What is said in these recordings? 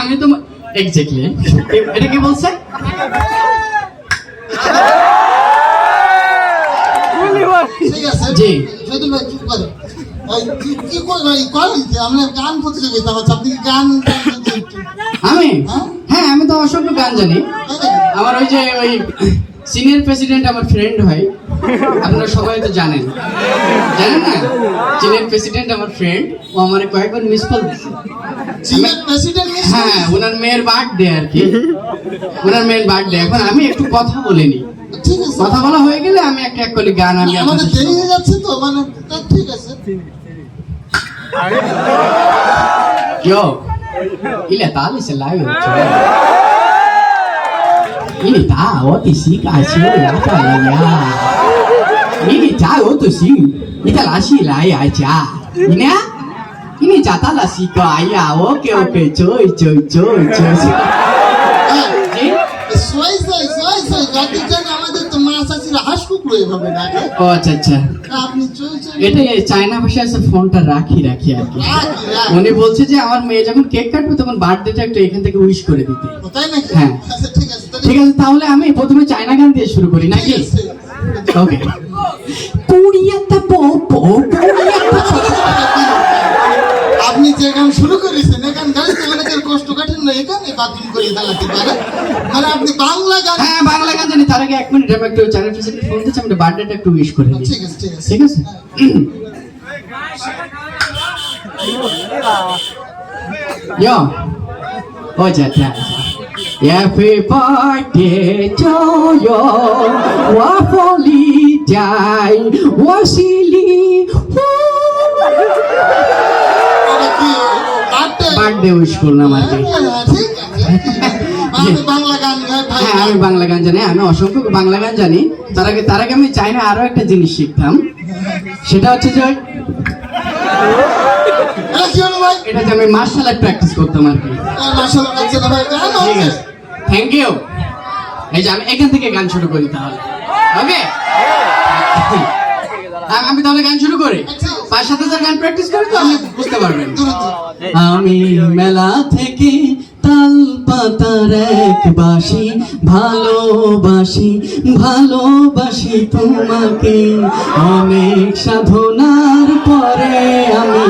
আমি তো এক্স্যাক্টলি এটা কি বলছে ঠিক আছে জি শহীদুল ভাই চুপ করেন কি করেন কি আমরা গান প্রতিযোগিতা হচ্ছে আপনি কি গান আমি হ্যাঁ আমি তো অসংখ্য গান জানি আমার ওই যে ওই সিনিয়র প্রেসিডেন্ট আমার ফ্রেন্ড হয় আপনারা সবাই তো জানেন জানেন না সিনিয়র প্রেসিডেন্ট আমার ফ্রেন্ড ও আমার কয়েকবার মিস কল দিয়েছে সিনিয়র প্রেসিডেন্ট হ্যাঁ ওনার মেয়ের বার্থডে আর কি ওনার মেয়ের বার্থডে এখন আমি একটু কথা বলিনি ঠিক আছে কথা বলা হয়ে গেলে আমি একটা এক করে গান আমি আমাদের দেরি হয়ে যাচ্ছে তো মানে ঠিক আছে Yo, ile tali se lai ucho. Ini tahu tu sih kasih ya tak ya. Ini tahu tu sih, kita lasih lah ya aja. Ini ya, ini jatah lasih kau ya. Oke, coy. সই জাতির জন্য আমাদের তো মা চাচিরা হাঁস কুকুর এভাবে ডাকে ও আচ্ছা আচ্ছা আপনি চই এটা চায়না ভাষায় আছে ফোনটা রাখি আর কি উনি বলছে যে আমার মেয়ে যখন কেক কাটবে তখন বার্থডেটা একটু এখান থেকে উইশ করে দিতে তাই নাকি হ্যাঁ আচ্ছা ঠিক আছে ঠিক আছে তাহলে আমি প্রথমে চায়না গান দিয়ে শুরু করি নাকি ওকে পুরিয়াতা পোপো আপনি যে গান শুরু করেছেন এই গান গাইতে অনেকের কষ্ট কাটেন না এখানে বাথরুম করে দাঁড়াতে পারে মানে আপনি বাংলা গান হ্যাঁ বাংলা গান জানি তার আগে 1 মিনিট আমি একটু চ্যানেল প্রেসিডেন্ট ফোন দিচ্ছি আমি বার্থডেটা একটু উইশ করে দিই ঠিক আছে ঠিক আছে Yo, oh jatuh. Happy birthday to you. Wafoli jai, wasili. Birthday wish করলাম আর কি ঠিক আছে আমি বাংলা গান গাই ভাই হ্যাঁ আমি বাংলা গান জানি আমি অসংখ্য বাংলা গান জানি তার আগে আমি চাই না আরো একটা জিনিস শিখতাম সেটা হচ্ছে যে এটা যে আমি মার্শাল আর্ট প্র্যাকটিস করতাম আর কি ঠিক আছে থ্যাংক ইউ এই যে আমি এখান থেকে গান শুরু করি তাহলে ওকে আমি তাহলে গান শুরু করি 5-7 গান প্র্যাকটিস করি তো আপনি বুঝতে পারবেন আমি মেলা থেকে তাল পাতার এক বাঁশি ভালোবাসি তোমাকে অনেক সাধনার পরে আমি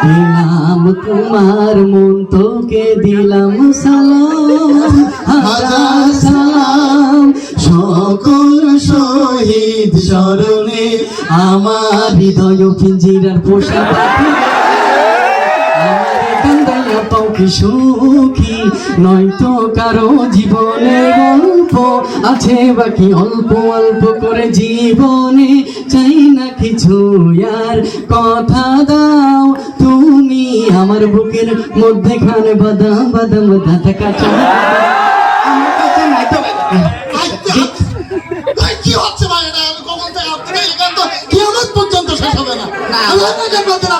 দিলাম তোমার মন তোকে দিলাম সালাম হাজার সালাম সকল শহীদ স্মরণে আমার হৃদয় পিঞ্জিরার পোষা পাখি কি সুখী নয়তো কারো জীবনে গল্প আছে বাকি অল্প করে জীবনে চাই না কিছু আর কথা দাও তুমি আমার বুকের মধ্যেখানে বাদাম দাঁতা কাঁচা আমার কাছে নাই তো কি হচ্ছে ভাই এটা কখন থেকে আপনি এই গান তো কিয়ামত পর্যন্ত শেষ হবে না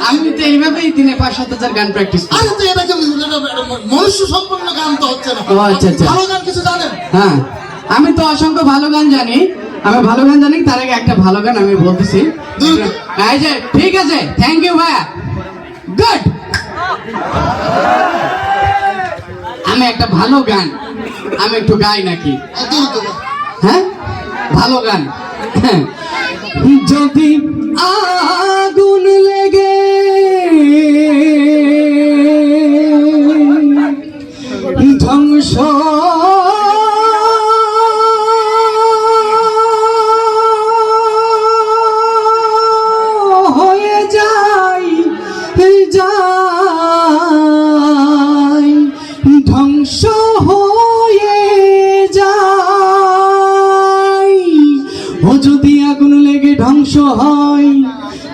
আমি তো এইভাবেই দিনে 5-7 গান প্র্যাকটিস করি আরে তো এটা কি মনুষ্য সম্পন্ন গান তো হচ্ছে না ও আচ্ছা ভালো গান কিছু জানেন হ্যাঁ আমি তো অসংখ্য ভালো গান জানি তার আগে একটা ভালো গান আমি বলতেছি এই যে ঠিক আছে থ্যাংক ইউ ভাইয়া গুড আমি একটা ভালো গান আমি একটু গাই নাকি হ্যাঁ ভালো গান যদি আগুন লেগে ধ্বংস হয়ে যায় ধ্বংস হয়ে যায় ও যদি আগুন লেগে ধ্বংস হয়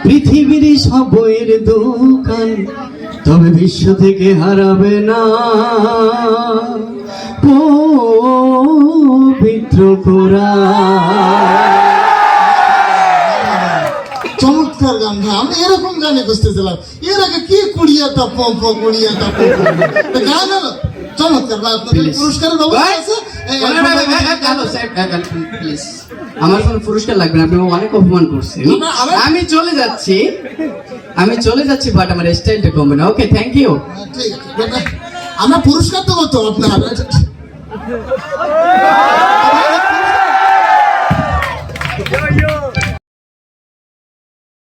পৃথিবীর সব বইয়ের দোকান তবে বিশ্ব থেকে হারাবে না পবিত্র কোরআন চমৎকার গান আমি এরকম গানে খুঁজতেছিলাম এর আগে কি কুড়িয়াটা পম্প গান হলো চমৎকার আপনাদের পুরস্কারের ব্যবস্থা আছে আমার কোনো পুরস্কার লাগবে না আপনি অনেক অপমান করছেন আমি চলে যাচ্ছি বাট আমার স্টাইলটা কমবে না ওকে থ্যাংক ইউ আমরা পুরস্কার দেবো তো আপনার